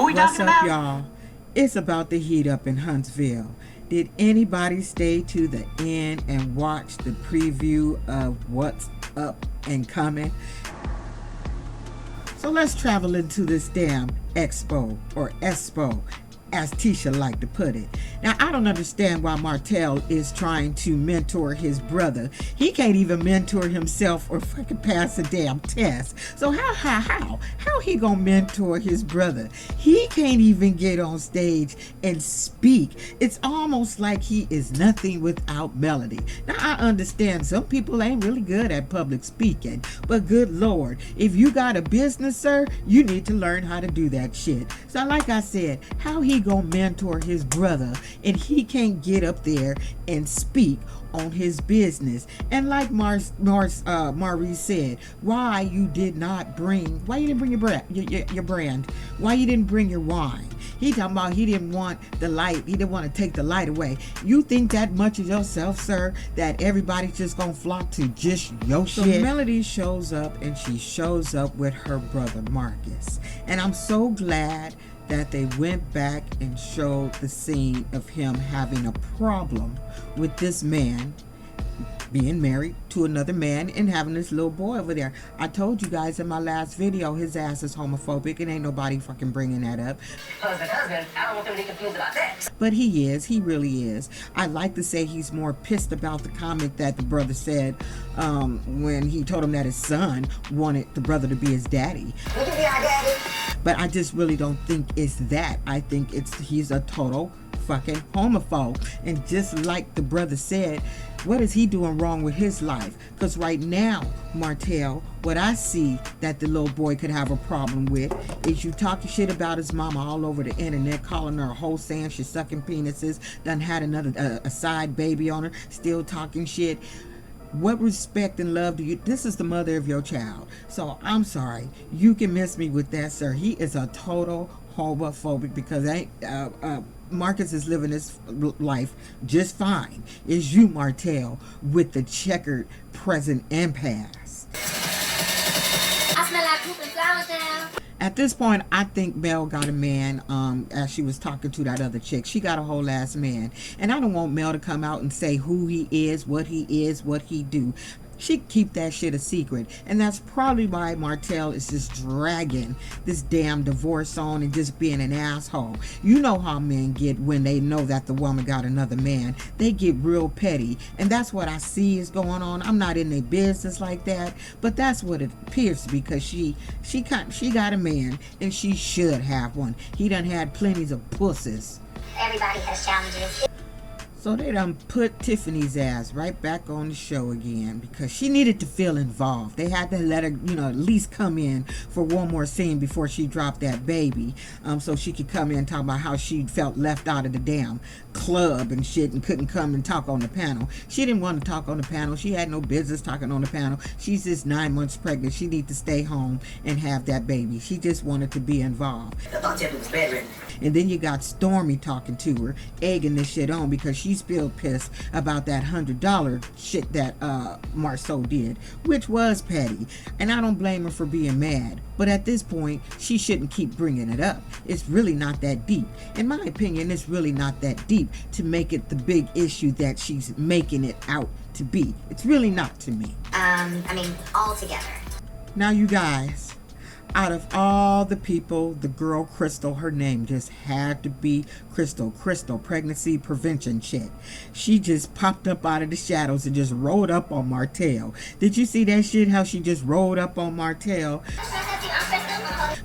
Who we What's talking up, about? y'all? It's about to heat up in Huntsville. Did anybody stay to the end and watch the preview of what's up and coming? So let's travel into this damn Expo, or Expo, as Tisha liked to put it. Now, I don't understand why Martel is trying to mentor his brother. He can't even mentor himself or fucking pass a damn test. So how he gonna mentor his brother? He can't even get on stage and speak. It's almost like he is nothing without melody. Now, I understand some people ain't really good at public speaking, but good Lord, if you got a business, sir, you need to learn how to do that shit. So like I said, how he gonna mentor his brother and he can't get up there and speak on his business? And like Marie said, why you didn't bring your brand, why you didn't bring your wine? He talking about he didn't want the light, he didn't want to take the light away. You think that much of yourself, sir, that everybody's just gonna flock to just your shit? So Melody shows up, and she shows up with her brother Marcus, and I'm so glad that they went back and showed the scene of him having a problem with this man being married to another man and having this little boy over there. I told you guys in my last video, his ass is homophobic, and ain't nobody fucking bringing that up. Husband, I don't want them to be confused about that. But he really is. I like to say he's more pissed about the comment that the brother said when he told him that his son wanted the brother to be his daddy. Would you be our daddy? But I just really don't think it's that. I think he's a total fucking homophobe. And just like the brother said, what is he doing wrong with his life? Because right now, Martel, what I see that the little boy could have a problem with is you talking shit about his mama all over the internet, calling her a hoe, saying she's sucking penises, done had another a side baby on her, still talking shit. What respect and love do you? This is the mother of your child. So I'm sorry, you can miss me with that, sir. He is a total homophobic, because Marcus is living his life just fine. It's you, Martel, with the checkered present and past. I smell like poop and flowers now. At this point, I think Mel got a man, as she was talking to that other chick. She got a whole ass man. And I don't want Mel to come out and say who he is, what he do. She keep that shit a secret. And that's probably why Martel is just dragging this damn divorce on and just being an asshole. You know how men get when they know that the woman got another man. They get real petty. And that's what I see is going on. I'm not in their business like that, but that's what it appears to be, because she got a man, and she should have one. He done had plenty of pussies. Everybody has challenges. So they done put Tiffany's ass right back on the show again, because she needed to feel involved. They had to let her, at least come in for one more scene before she dropped that baby, so she could come in and talk about how she felt left out of the damn club and shit and couldn't come and talk on the panel. She didn't want to talk on the panel. She had no business talking on the panel. She's just 9 months pregnant. She needs to stay home and have that baby. She just wanted to be involved. I thought Tiffany was bedridden. And then you got Stormy talking to her, egging this shit on, because she's still pissed about that $100 shit that Marceau did, which was petty. And I don't blame her for being mad. But at this point, she shouldn't keep bringing it up. It's really not that deep. In my opinion, it's really not that deep to make it the big issue that she's making it out to be. It's really not, to me. All together. Now, you guys, out of all the people, the girl Crystal, her name just had to be Crystal, pregnancy prevention chick. She just popped up out of the shadows and just rolled up on Martel. Did you see that shit, how she just rolled up on Martel,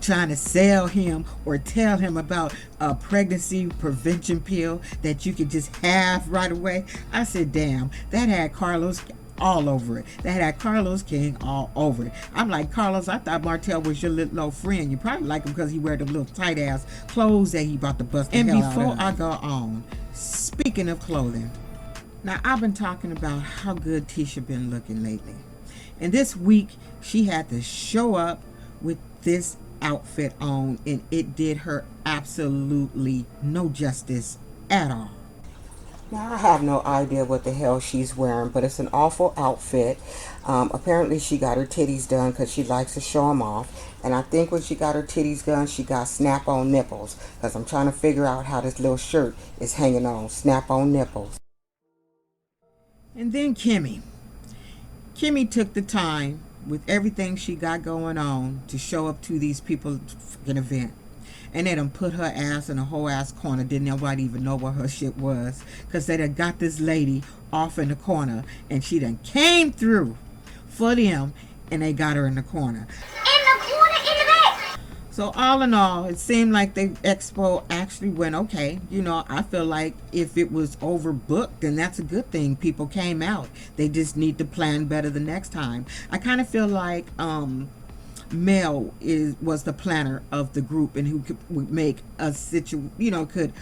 trying to sell him or tell him about a pregnancy prevention pill that you could just have right away? I said, damn, that had Carlos all over it. That had Carlos King all over it. I'm like, Carlos, I thought Martel was your little old friend. You probably like him because he wear them little tight ass clothes that he about to bust the hell out of. And before I go on, speaking of clothing, now I've been talking about how good Tisha been looking lately, and this week she had to show up with this outfit on, and it did her absolutely no justice at all. Now, I have no idea what the hell she's wearing, but it's an awful outfit. Apparently, she got her titties done because she likes to show them off. And I think when she got her titties done, she got snap-on nipples. Because I'm trying to figure out how this little shirt is hanging on. Snap-on nipples. And then Kimmy. Kimmy took the time with everything she got going on to show up to these people's fucking event. And they done put her ass in a whole ass corner. Didn't nobody even know what her shit was. Because they done got this lady off in the corner. And she done came through for them. And they got her in the corner. So all in all, it seemed like the expo actually went okay. You know, I feel like if it was overbooked, then that's a good thing. People came out. They just need to plan better the next time. I kind of feel like Mel was the planner of the group, and who would make a could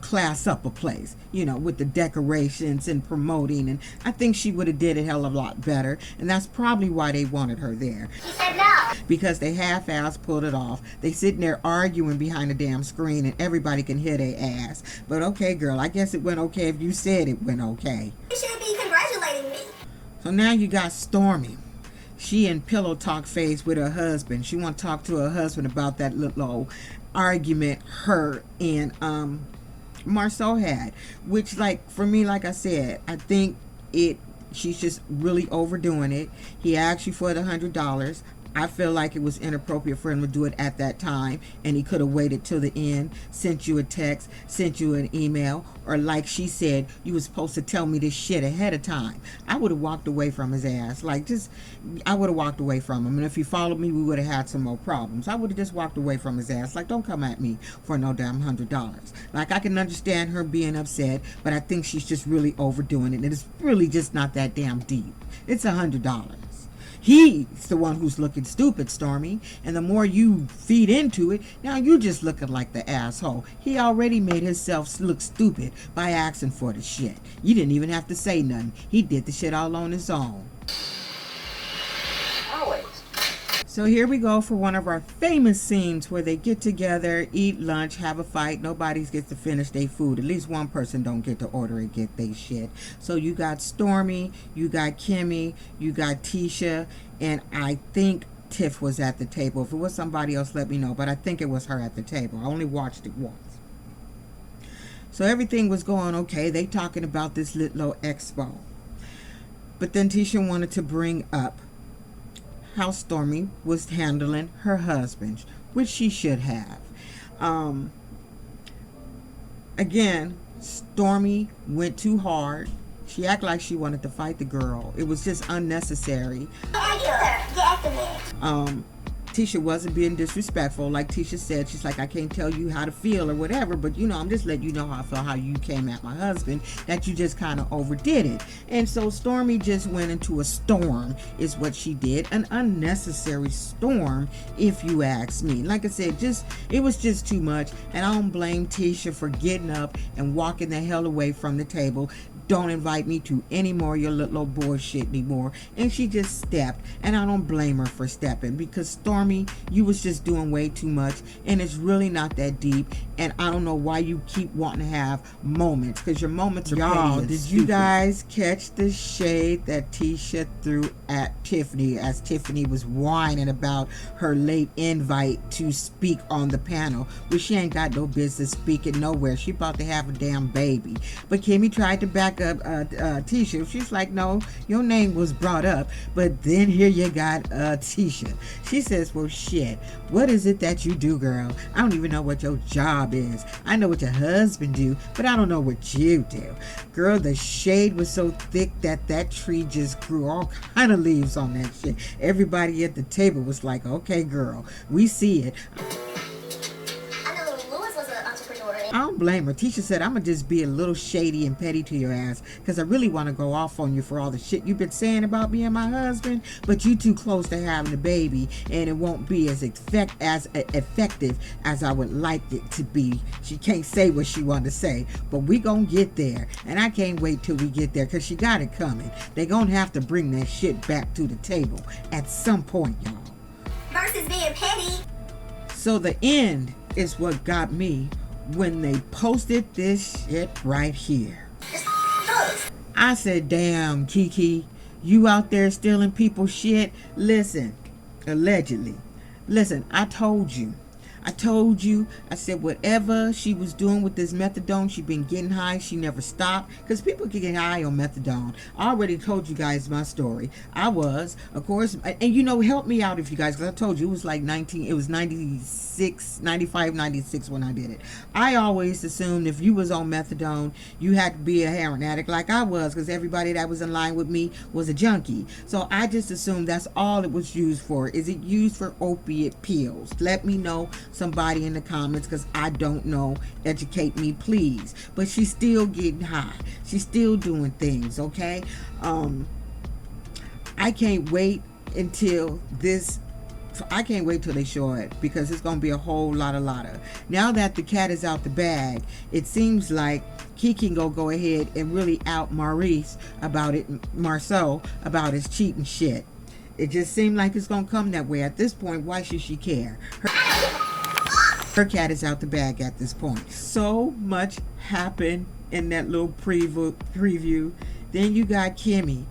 class up a place, with the decorations and promoting, and I think she would have did a hell of a lot better, and that's probably why they wanted her there. She said no. Because they half-ass pulled it off. They sitting there arguing behind the damn screen, and everybody can hear their ass. But okay, girl, I guess it went okay if you said it went okay. You should be congratulating me. So now you got Stormy. She in pillow talk phase with her husband. She want to talk to her husband about that little argument her and Marcel had. Which, like, for me, like I said, I think she's just really overdoing it. He asked you for the $100. I feel like it was inappropriate for him to do it at that time, and he could have waited till the end, sent you a text, sent you an email, or like she said, you were supposed to tell me this shit ahead of time. I would have walked away from his ass. I would have walked away from him, and if he followed me, we would have had some more problems. I would have just walked away from his ass. Like, don't come at me for no damn $100. Like, I can understand her being upset, but I think she's just really overdoing it, and it's really just not that damn deep. It's $100. He's the one who's looking stupid, Stormy. And the more you feed into it, now you just looking like the asshole. He already made himself look stupid by asking for the shit. You didn't even have to say nothing. He did the shit all on his own. Always. So here we go for one of our famous scenes where they get together, eat lunch, have a fight. Nobody gets to finish their food. At least one person don't get to order and get their shit. So you got Stormy, you got Kimmy, you got Tisha, and I think Tiff was at the table. If it was somebody else, let me know. But I think it was her at the table. I only watched it once. So everything was going okay. They talking about this little expo. But then Tisha wanted to bring up how Stormy was handling her husband, which she should have. Again, Stormy went too hard. She acted like she wanted to fight the girl. It was just unnecessary. Tisha wasn't being disrespectful. Like Tisha said, she's like, I can't tell you how to feel or whatever, but I'm just letting you know how I feel, how you came at my husband, that you just kind of overdid it. And so Stormy just went into a storm, is what she did. An unnecessary storm, if you ask me. Like I said, it was just too much, and I don't blame Tisha for getting up and walking the hell away from the table. Don't invite me to any more of your little bullshit anymore. And she just stepped, and I don't blame her for stepping, because Stormy, you was just doing way too much, and it's really not that deep. And I don't know why you keep wanting to have moments, because your moments are y'all. Did stupid. You guys catch the shade that Tisha threw at Tiffany as Tiffany was whining about her late invite to speak on the panel, which she ain't got no business speaking nowhere. She about to have a damn baby. But Kimmy tried to back up Tisha. She's like, no, your name was brought up. But then here you got Tisha. She says, well, shit, what is it that you do, girl? I don't even know what your job is. I know what your husband do, but I don't know what you do. Girl, the shade was so thick that tree just grew all kind of leaves on that shit. Everybody at the table was like, okay, girl, we see it. I don't blame her. Tisha said, I'm going to just be a little shady and petty to your ass, because I really want to go off on you for all the shit you've been saying about me and my husband, but you too close to having a baby, and it won't be as effective as I would like it to be. She can't say what she want to say, but we going to get there, and I can't wait till we get there, because she got it coming. They going to have to bring that shit back to the table at some point, y'all. Versus being petty. So the end is what got me when they posted this shit right here. I said, damn, Kiki, you out there stealing people's shit? Listen, allegedly. Listen, I told you. I said whatever she was doing with this methadone, she been getting high. She never stopped. Because people can get high on methadone. I already told you guys my story. I was, of course, and you know, help me out if you guys, because I told you it was like 96, 95, 96 when I did it. I always assumed if you was on methadone, you had to be a heroin addict like I was, because everybody that was in line with me was a junkie. So I just assumed that's all it was used for. Is it used for opiate pills? Let me know, somebody in the comments, because I don't know. Educate me, please. But she's still getting high. She's still doing things, okay? I can't wait until this. I can't wait till they show it, because it's going to be a whole lot of. Now that the cat is out the bag, it seems like Kiki can go ahead and really out Marcel about his cheating shit. It just seemed like it's going to come that way. At this point, why should she care? Her cat is out the bag at this point. So much happened in that little preview. Then you got Kimmy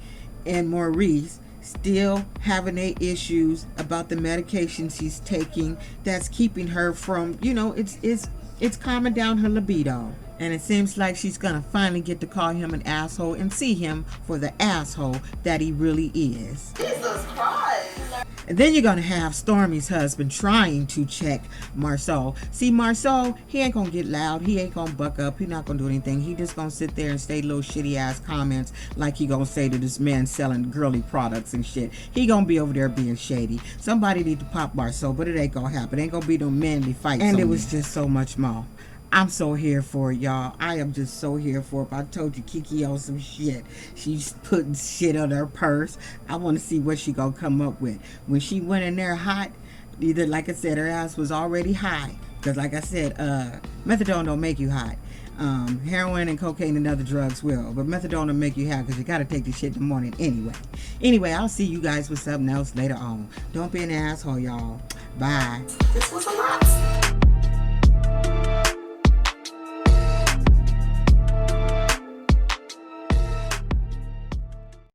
and Maurice still having their issues about the medication she's taking that's keeping her from, you know, it's calming down her libido. And it seems like she's gonna finally get to call him an asshole and see him for the asshole that he really is. Jesus Christ. And then you're gonna have Stormy's husband trying to check Marcel. See, Marcel, he ain't gonna get loud. He ain't gonna buck up. He not gonna do anything. He just gonna sit there and say little shitty ass comments like he gonna say to this man selling girly products and shit. He gonna be over there being shady. Somebody need to pop Marcel, but it ain't gonna happen. It ain't gonna be no manly fights. And it was just so much more. I'm so here for it, y'all. I am just so here for it. I told you Kiki on some shit. She's putting shit on her purse. I want to see what she gonna come up with. When she went in there hot, either, like I said, her ass was already high. Because like I said, methadone don't make you hot. Heroin and cocaine and other drugs will. But methadone will make you high, because you got to take this shit in the morning anyway. Anyway, I'll see you guys with something else later on. Don't be an asshole, y'all. Bye. This was a lot.